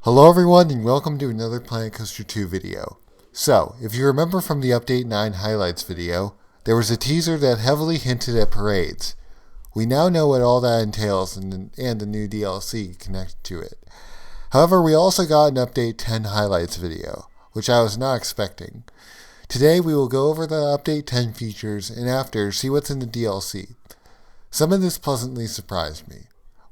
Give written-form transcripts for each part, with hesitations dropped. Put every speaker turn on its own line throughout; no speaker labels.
Hello everyone and welcome to another Planet Coaster 2 video. So, if you remember from the Update 9 highlights video, there was a teaser that heavily hinted at parades. We now know what all that entails and the new DLC connected to it. However, we also got an Update 10 highlights video, which I was not expecting. Today we will go over the Update 10 features and after see what's in the DLC. Some of this pleasantly surprised me.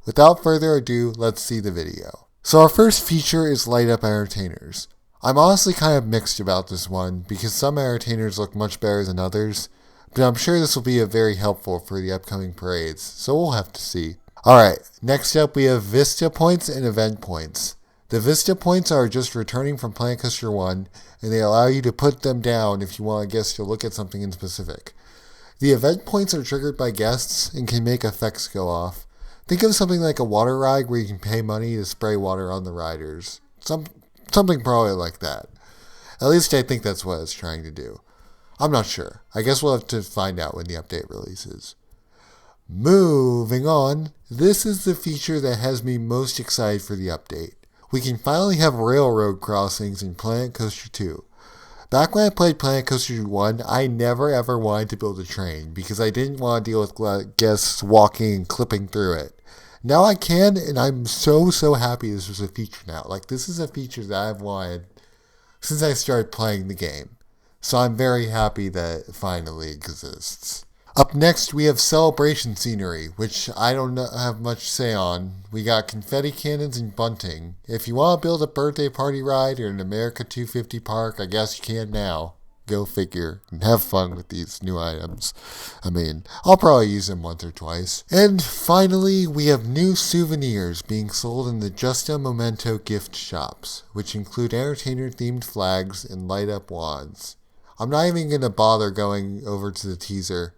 Without further ado, let's see the video. So our first feature is Light Up Entertainers. I'm honestly kind of mixed about this one because some entertainers look much better than others, but I'm sure this will be very helpful for the upcoming parades, so we'll have to see. Alright, next up we have Vista Points and Event Points. The Vista Points are just returning from Planet Coaster 1, and they allow you to put them down if you want a guest to look at something in specific. The Event Points are triggered by guests and can make effects go off. Think of something like a water ride where you can pay money to spray water on the riders. Something probably like that. At least I think that's what it's trying to do. I'm not sure. I guess we'll have to find out when the update releases. Moving on, this is the feature that has me most excited for the update. We can finally have railroad crossings in Planet Coaster 2. Back when I played Planet Coaster 1, I never ever wanted to build a train because I didn't want to deal with guests walking and clipping through it. Now I can, and I'm so happy this was a feature now. Like, this is a feature that I've wanted since I started playing the game. So I'm very happy that it finally exists. Up next, we have celebration scenery, which I don't have much to say on. We got confetti cannons and bunting. If you want to build a birthday party ride or an America 250 park, I guess you can now. Go figure, and have fun with these new items. I mean, I'll probably use them once or twice. And finally, we have new souvenirs being sold in the Justa Memento gift shops, which include entertainer-themed flags and light-up wands. I'm not even going to bother going over to the teaser,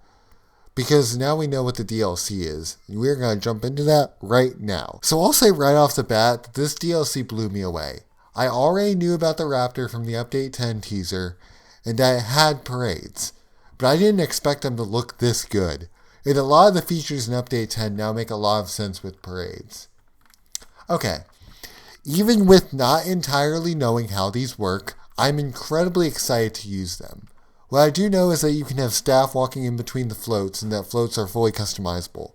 because now we know what the DLC is, and we're going to jump into that right now. So I'll say right off the bat that this DLC blew me away. I already knew about the Raptor from the Update 10 teaser, and that it had parades, but I didn't expect them to look this good. And a lot of the features in Update 10 now make a lot of sense with parades. Okay, even with not entirely knowing how these work, I'm incredibly excited to use them. What I do know is that you can have staff walking in between the floats and that floats are fully customizable.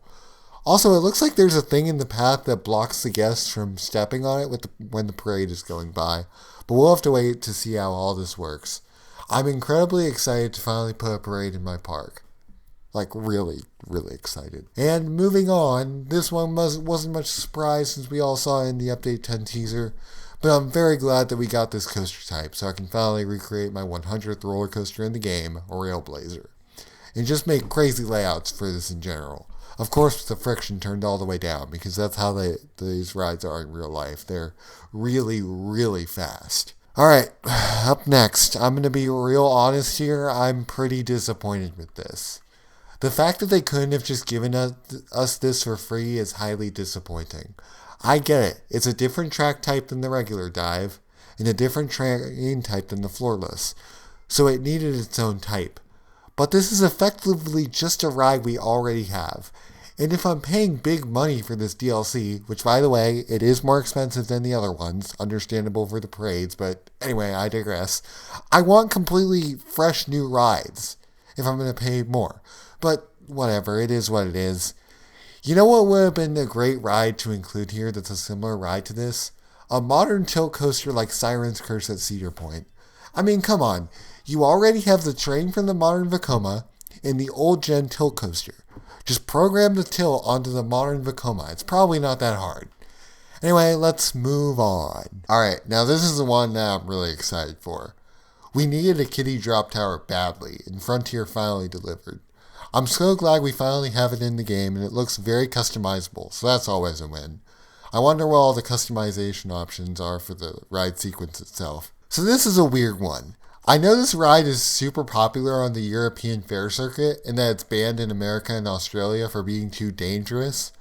Also, it looks like there's a thing in the path that blocks the guests from stepping on it when the parade is going by, but we'll have to wait to see how all this works. I'm incredibly excited to finally put a parade in my park. Like, really excited. And moving on, this one wasn't much surprise since we all saw it in the Update 10 teaser, but I'm very glad that we got this coaster type so I can finally recreate my 100th roller coaster in the game, Railblazer, and just make crazy layouts for this in general. Of course, with the friction turned all the way down, because that's how these rides are in real life. They're really fast. Alright, up next, I'm going to be real honest here, I'm pretty disappointed with this. The fact that they couldn't have just given us this for free is highly disappointing. I get it, it's a different track type than the regular dive, and a different train type than the floorless, so it needed its own type. But this is effectively just a ride we already have. And if I'm paying big money for this DLC, which by the way, it is more expensive than the other ones, understandable for the parades, but anyway, I digress. I want completely fresh new rides if I'm going to pay more. But whatever, it is what it is. You know what would have been a great ride to include here that's a similar ride to this? A modern tilt coaster like Siren's Curse at Cedar Point. I mean, come on. You already have the train from the modern Vekoma and the old gen tilt coaster. Just program the tilt onto the modern Vekoma. It's probably not that hard. Anyway, let's move on. Alright, now this is the one that I'm really excited for. We needed a kiddie drop tower badly, and Frontier finally delivered. I'm so glad we finally have it in the game, and it looks very customizable, so that's always a win. I wonder what all the customization options are for the ride sequence itself. So this is a weird one. I know this ride is super popular on the European fair circuit and that it's banned in America and Australia for being too dangerous.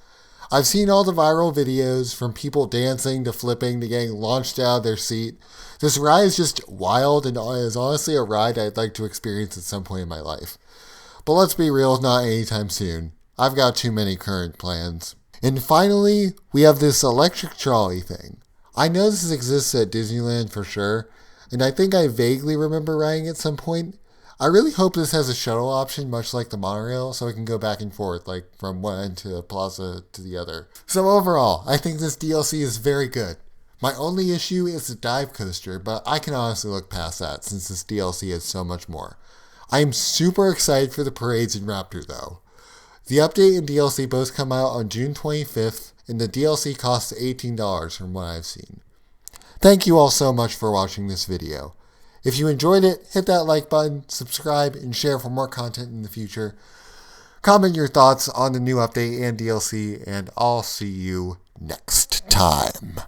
I've seen all the viral videos from people dancing to flipping to getting launched out of their seat. This ride is just wild and is honestly a ride I'd like to experience at some point in my life. But let's be real, not anytime soon. I've got too many current plans. And finally, we have this electric trolley thing. I know this exists at Disneyland for sure, and I think I vaguely remember riding at some point. I really hope this has a shuttle option, much like the monorail, so I can go back and forth, like from one end to the plaza to the other. So overall, I think this DLC is very good. My only issue is the dive coaster, but I can honestly look past that since this DLC has so much more. I am super excited for the parades in Raptor though. The update and DLC both come out on June 25th, and the DLC costs $18 from what I've seen. Thank you all so much for watching this video. If you enjoyed it, hit that like button, subscribe, and share for more content in the future. Comment your thoughts on the new update and DLC, and I'll see you next time.